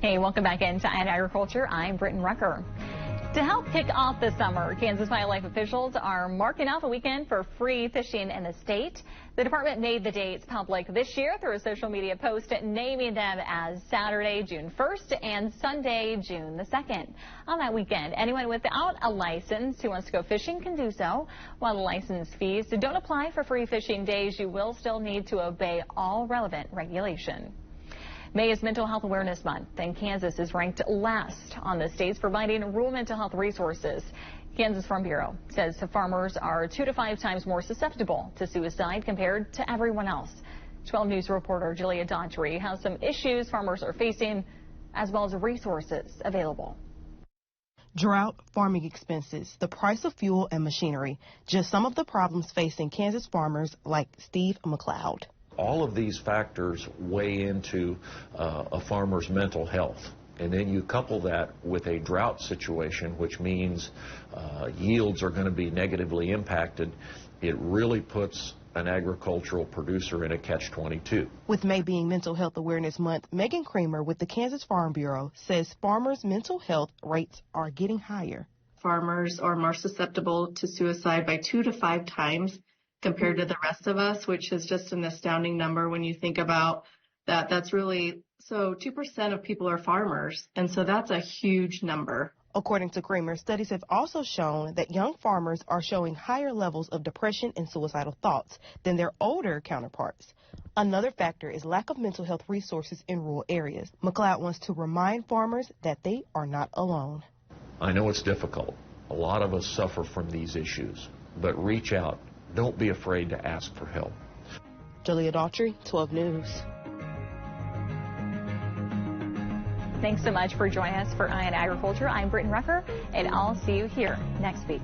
Hey, welcome back into Agriculture. I'm Britton Rucker. To help kick off the summer, Kansas wildlife officials are marking off a weekend for free fishing in the state. The department made the dates public this year through a social media post naming them as Saturday, June 1st and Sunday, June the 2nd. On that weekend, anyone without a license who wants to go fishing can do so. While the license fees don't apply for free fishing days, you will still need to obey all relevant regulation. May is Mental Health Awareness Month, and Kansas is ranked last on the states providing rural mental health resources. Kansas Farm Bureau says farmers are 2 to 5 times more susceptible to suicide compared to everyone else. 12 News reporter Julia Daughtry has some issues farmers are facing, as well as resources available. Drought, farming expenses, the price of fuel and machinery, just some of the problems facing Kansas farmers like Steve McLeod. All of these factors weigh into a farmer's mental health. And then you couple that with a drought situation, which means yields are going to be negatively impacted. It really puts an agricultural producer in a catch-22. With May being Mental Health Awareness Month, Megan Creamer with the Kansas Farm Bureau says farmers' mental health rates are getting higher. Farmers are more susceptible to suicide by 2 to 5 times compared to the rest of us, which is just an astounding number when you think about that. That's really, so 2% of people are farmers, and so that's a huge number. According to Creamer, studies have also shown that young farmers are showing higher levels of depression and suicidal thoughts than their older counterparts. Another factor is lack of mental health resources in rural areas. McLeod wants to remind farmers that they are not alone. I know it's difficult. A lot of us suffer from these issues, but reach out. Don't be afraid to ask for help. Julia Daughtry, 12 News. Thanks so much for joining us for Agriculture. I'm Britton Rucker, and I'll see you here next week.